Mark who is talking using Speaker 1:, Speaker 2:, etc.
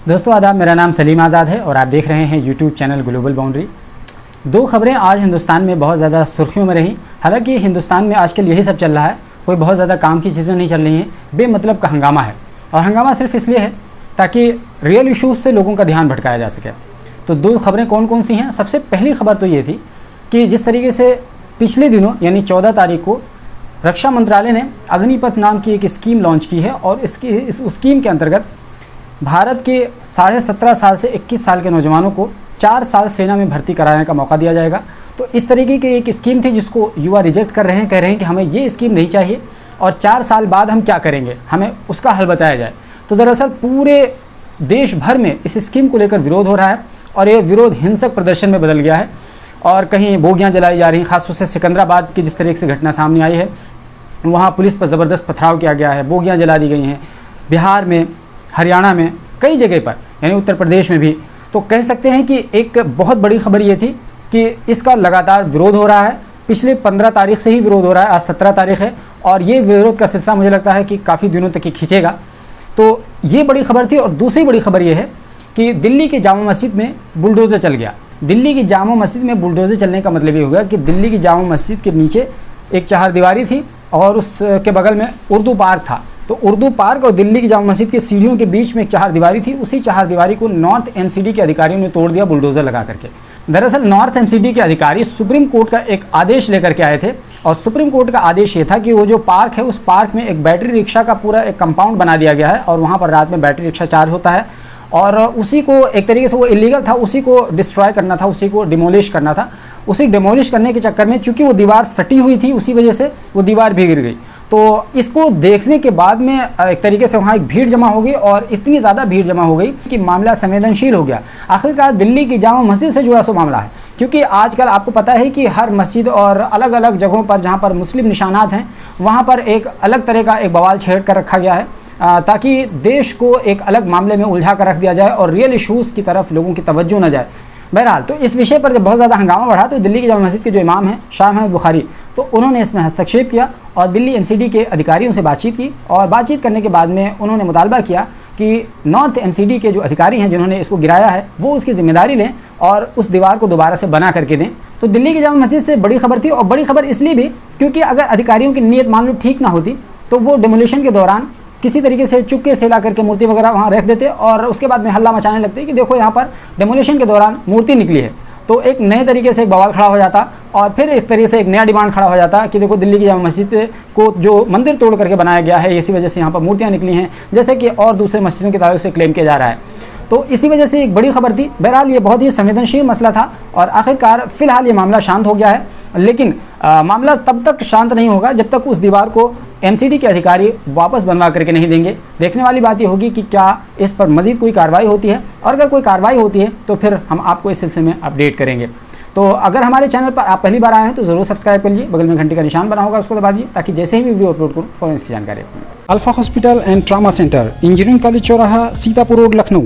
Speaker 1: दोस्तों आदाब, मेरा नाम सलीम आज़ाद है और आप देख रहे हैं यूट्यूब चैनल ग्लोबल बाउंड्री। दो खबरें आज हिंदुस्तान में बहुत ज़्यादा सुर्खियों में रहीं। हालांकि हिंदुस्तान में आजकल यही सब चल रहा है, कोई बहुत ज़्यादा काम की चीज़ें नहीं चल रही हैं, बेमतलब का हंगामा है। और हंगामा सिर्फ इसलिए है ताकि रियल इशूज़ से लोगों का ध्यान भटकाया जा सके। तो दो खबरें कौन कौन सी हैं? सबसे पहली खबर तो ये थी कि जिस तरीके से पिछले दिनों यानी 14 तारीख को रक्षा मंत्रालय ने अग्निपथ नाम की एक स्कीम लॉन्च की है और इस स्कीम के अंतर्गत भारत के 17.5 साल से 21 साल के नौजवानों को 4 साल सेना में भर्ती कराने का मौका दिया जाएगा। तो इस तरीके की एक स्कीम थी जिसको युवा रिजेक्ट कर रहे हैं, कह रहे हैं कि हमें ये स्कीम नहीं चाहिए और 4 साल बाद हम क्या करेंगे, हमें उसका हल बताया जाए। तो दरअसल पूरे देश भर में इस स्कीम को लेकर विरोध हो रहा है और ये विरोध हिंसक प्रदर्शन में बदल गया है और कहीं बोगियाँ जलाई जा रही हैं। खासतौर से सिकंदराबाद की जिस तरीके से घटना सामने आई है, वहाँ पुलिस पर ज़बरदस्त पथराव किया गया है, बोगियाँ जला दी गई हैं। बिहार में, हरियाणा में, कई जगह पर, यानी उत्तर प्रदेश में भी। तो कह सकते हैं कि एक बहुत बड़ी खबर ये थी कि इसका लगातार विरोध हो रहा है। पिछले 15 तारीख से ही विरोध हो रहा है, आज 17 तारीख है और ये विरोध का सिलसिला मुझे लगता है कि काफ़ी दिनों तक ही खींचेगा। तो ये बड़ी खबर थी। और दूसरी बड़ी खबर ये है कि दिल्ली की जामा मस्जिद में बुलडोज़र चल गया। दिल्ली की जामा मस्जिद में बुलडोज़र चलने का मतलब ये होगा कि दिल्ली की जामा मस्जिद के नीचे एक चहारदीवारी थी और उसके बगल में उर्दू पार्क था। तो उर्दू पार्क और दिल्ली की जामा मस्जिद की सीढ़ियों के बीच में एक चहारदीवारी थी। उसी चहारदीवारी को नॉर्थ एमसीडी के अधिकारियों ने तोड़ दिया बुलडोज़र लगा करके। दरअसल नॉर्थ एमसीडी के अधिकारी सुप्रीम कोर्ट का एक आदेश लेकर के आए थे और सुप्रीम कोर्ट का आदेश ये था कि वो जो पार्क है उस पार्क में एक बैटरी रिक्शा का पूरा एक कंपाउंड बना दिया गया है और वहाँ पर रात में बैटरी रिक्शा चार्ज होता है और उसी को एक तरीके से वो इलीगल था, उसी को डिस्ट्रॉय करना था, उसी को डिमोलिश करना था। उसी डिमोलिश करने के चक्कर में चूंकि वो दीवार सटी हुई थी, उसी वजह से वो दीवार भी गिर गई। तो इसको देखने के बाद में एक तरीके से वहाँ एक भीड़ जमा हो गई और इतनी ज़्यादा भीड़ जमा हो गई कि मामला संवेदनशील हो गया। आखिरकार दिल्ली की जामा मस्जिद से जुड़ा सो मामला है, क्योंकि आजकल आपको पता है कि हर मस्जिद और अलग अलग जगहों पर जहाँ पर मुस्लिम निशानात हैं वहाँ पर एक अलग तरह का एक बवाल छेड़ कर रखा गया है ताकि देश को एक अलग मामले में उलझा कर रख दिया जाए और रियल इशूज़ की तरफ लोगों की तवज्जो न जाए। बहरहाल तो इस विषय पर जब बहुत ज़्यादा हंगामा बढ़ा तो दिल्ली की जामा मस्जिद के जो इमाम हैं शाह अहमद बुखारी, तो उन्होंने इसमें हस्तक्षेप किया और दिल्ली एमसीडी के अधिकारियों से बातचीत की और बातचीत करने के बाद में उन्होंने मुतालबा किया कि नॉर्थ एमसीडी के जो अधिकारी हैं जिन्होंने इसको गिराया है वो उसकी ज़िम्मेदारी लें और उस दीवार को दोबारा से बना करके दें। तो दिल्ली की जामा मस्जिद से बड़ी खबर थी और बड़ी खबर इसलिए भी क्योंकि अगर अधिकारियों की नीयत मान लो ठीक ना होती तो वो डिमोलिशन के दौरान किसी तरीके से चुपके से ला करके मूर्ति वगैरह वहाँ रख देते और उसके बाद में हल्ला मचाने लगते कि देखो यहाँ पर डिमोलिशन के दौरान मूर्ति निकली है। तो एक नए तरीके से एक बवाल खड़ा हो जाता और फिर एक तरीके से एक नया डिमांड खड़ा हो जाता कि देखो दिल्ली की जामा मस्जिद को जो मंदिर तोड़ करके बनाया गया है इसी वजह से यहाँ पर मूर्तियाँ निकली हैं, जैसे कि और दूसरे मस्जिदों की तारीफ से क्लेम किया जा रहा है। तो इसी वजह से एक बड़ी खबर थी। बहरहाल ये बहुत ही संवेदनशील मसला था और आखिरकार फ़िलहाल ये मामला शांत हो गया है, लेकिन मामला तब तक शांत नहीं होगा जब तक उस दीवार को एमसीडी के अधिकारी वापस बनवा करके नहीं देंगे। देखने वाली बात ये होगी कि क्या इस पर मज़ीद कोई कार्रवाई होती है और अगर कोई कार्रवाई होती है तो फिर हम आपको इस सिलसिले में अपडेट करेंगे। तो अगर हमारे चैनल पर आप पहली बार आए हैं तो ज़रूर सब्सक्राइब कर लीजिए, बगल में घंटे का निशान बना होगा उसको दबा दीजिए ताकि जैसे ही वीडियो अपलोड करूँ फौरन इसकी जानकारी। Alpha hospital and trauma centre, engineering college चौराहा, सीतापुर रोड, लखनऊ।